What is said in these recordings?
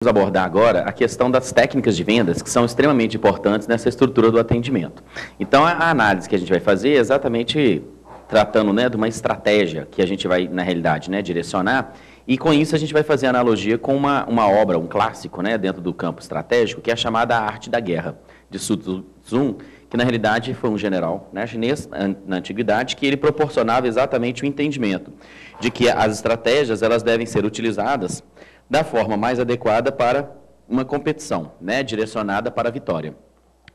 Vamos abordar agora a questão das técnicas de vendas, que são extremamente importantes nessa estrutura do atendimento. Então, a análise que a gente vai fazer é exatamente tratando, né, de uma estratégia que a gente vai, na realidade, né, direcionar, e com isso a gente vai fazer analogia com uma obra, um clássico, né, dentro do campo estratégico, que é a chamada Arte da Guerra, de Sun Tzu, que na realidade foi um general, né, chinês na antiguidade, que ele proporcionava exatamente o entendimento de que as estratégias elas devem ser utilizadas da forma mais adequada para uma competição, né, direcionada para a vitória.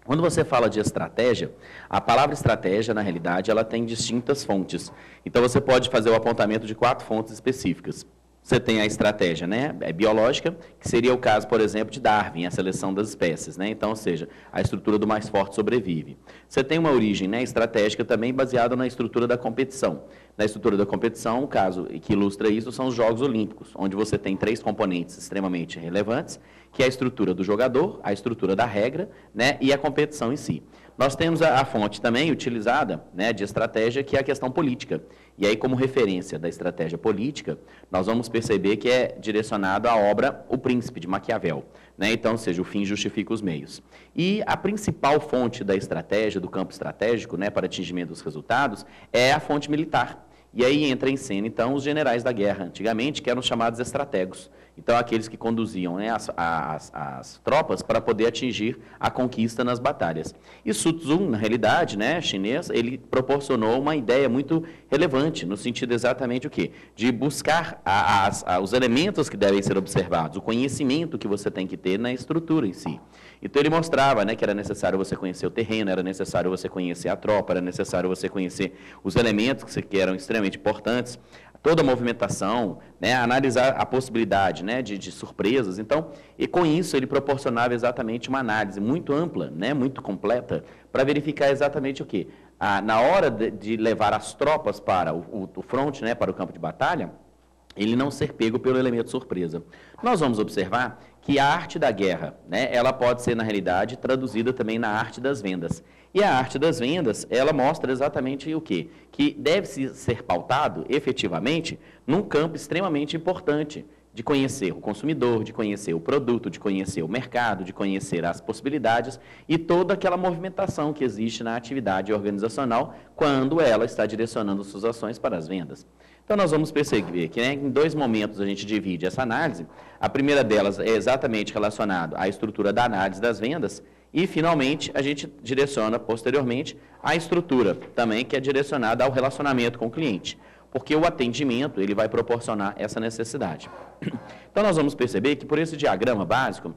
Quando você fala de estratégia, a palavra estratégia, na realidade, ela tem distintas fontes. Então, você pode fazer o apontamento de 4 fontes específicas. Você tem a estratégia, né, biológica, que seria o caso, por exemplo, de Darwin, a seleção das espécies, né? Então, ou seja, a estrutura do mais forte sobrevive. Você tem uma origem, né, estratégica também baseada na estrutura da competição. Na estrutura da competição, o caso que ilustra isso são os Jogos Olímpicos, onde você tem 3 componentes extremamente relevantes, que é a estrutura do jogador, a estrutura da regra, né, e a competição em si. Nós temos a fonte também utilizada, né, de estratégia, que é a questão política. E aí, como referência da estratégia política, nós vamos perceber que é direcionado à obra O Príncipe, de Maquiavel. Né? Então, ou seja, o fim justifica os meios. E a principal fonte da estratégia, do campo estratégico, né, para atingimento dos resultados, é a fonte militar. E aí entra em cena, então, os generais da guerra, antigamente, que eram chamados estrategos. Então, aqueles que conduziam, né, as tropas para poder atingir a conquista nas batalhas. E Sun Tzu, na realidade, né, chinês, ele proporcionou uma ideia muito relevante, no sentido exatamente o quê? De buscar os elementos que devem ser observados, o conhecimento que você tem que ter na estrutura em si. Então, ele mostrava, né, que era necessário você conhecer o terreno, era necessário você conhecer a tropa, era necessário você conhecer os elementos que eram extremamente importantes, toda a movimentação, né, analisar a possibilidade, né, de surpresas. Então, e com isso ele proporcionava exatamente uma análise muito ampla, né, muito completa, para verificar exatamente o quê? Na hora de levar as tropas para o front, né, para o campo de batalha, ele não ser pego pelo elemento surpresa. Nós vamos observar que a arte da guerra, né, ela pode ser, na realidade, traduzida também na arte das vendas. E a arte das vendas, ela mostra exatamente o quê? Que deve ser pautado, efetivamente, num campo extremamente importante de conhecer o consumidor, de conhecer o produto, de conhecer o mercado, de conhecer as possibilidades e toda aquela movimentação que existe na atividade organizacional quando ela está direcionando suas ações para as vendas. Então, nós vamos perceber que, né, em 2 momentos a gente divide essa análise. A primeira delas é exatamente relacionada à estrutura da análise das vendas e, finalmente, a gente direciona, posteriormente, a estrutura também que é direcionada ao relacionamento com o cliente, porque o atendimento ele vai proporcionar essa necessidade. Então, nós vamos perceber que, por esse diagrama básico,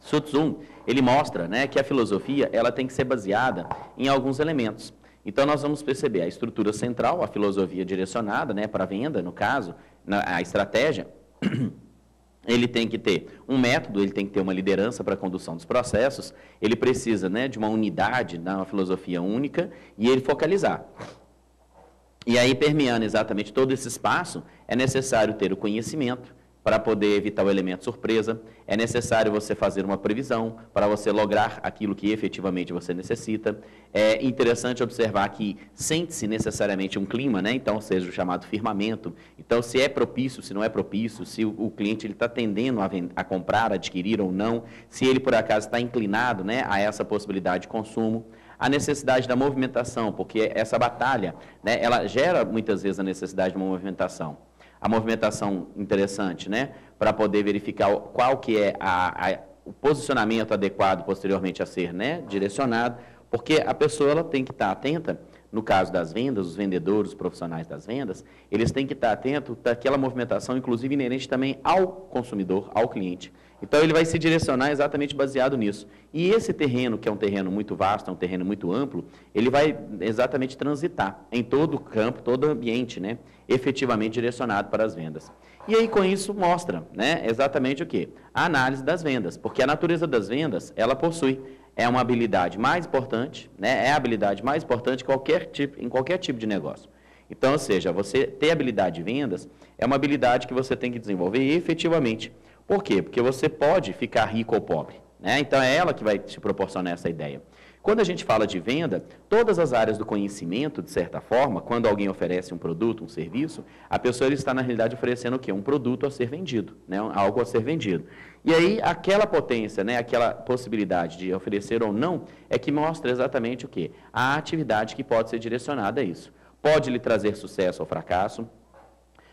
Sun Tzu, ele mostra, né, que a filosofia ela tem que ser baseada em alguns elementos. Então, nós vamos perceber a estrutura central, a filosofia direcionada, né, para a venda, no caso, a estratégia. Ele tem que ter um método, ele tem que ter uma liderança para a condução dos processos, ele precisa, né, de uma unidade, uma filosofia única, e ele focalizar. E aí, permeando exatamente todo esse espaço, é necessário ter o conhecimento, para poder evitar o elemento surpresa, é necessário você fazer uma previsão para você lograr aquilo que efetivamente você necessita. É interessante observar que sente-se necessariamente um clima, né? Então, seja o chamado firmamento. Então, se é propício, se não é propício, se o cliente está tendendo a comprar, adquirir ou não, se ele, por acaso, está inclinado, né, a essa possibilidade de consumo. A necessidade da movimentação, porque essa batalha, né, ela gera muitas vezes a necessidade de uma movimentação. A movimentação interessante, né, para poder verificar qual que é o posicionamento adequado posteriormente a ser, né, direcionado, porque a pessoa ela tem que estar atenta, no caso das vendas, os vendedores, os profissionais das vendas, eles têm que estar atentos àquela movimentação, inclusive inerente também ao consumidor, ao cliente. Então, ele vai se direcionar exatamente baseado nisso. E esse terreno, que é um terreno muito vasto, é um terreno muito amplo, ele vai exatamente transitar em todo o campo, todo o ambiente, né, efetivamente direcionado para as vendas. E aí, com isso, mostra, né, exatamente o quê? A análise das vendas, porque a natureza das vendas, ela possui, é uma habilidade mais importante, né, é a habilidade mais importante em qualquer tipo de negócio. Então, ou seja, você ter habilidade de vendas é uma habilidade que você tem que desenvolver efetivamente. Por quê? Porque você pode ficar rico ou pobre, né? Então, é ela que vai te proporcionar essa ideia. Quando a gente fala de venda, todas as áreas do conhecimento, de certa forma, quando alguém oferece um produto, um serviço, a pessoa está, na realidade, oferecendo o quê? Um produto a ser vendido, né? Algo a ser vendido. E aí, aquela potência, né? Aquela possibilidade de oferecer ou não, é que mostra exatamente o quê? A atividade que pode ser direcionada a isso. Pode lhe trazer sucesso ou fracasso.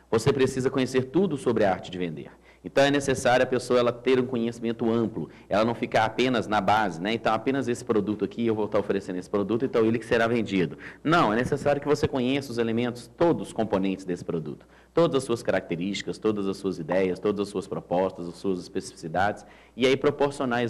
Você precisa conhecer tudo sobre a arte de vender. Então é necessário a pessoa ela ter um conhecimento amplo, ela não ficar apenas na base, né? Então apenas esse produto aqui, eu vou estar oferecendo esse produto, então ele que será vendido. Não, é necessário que você conheça os elementos, todos os componentes desse produto, todas as suas características, todas as suas ideias, todas as suas propostas, as suas especificidades, e aí proporcionar exatamente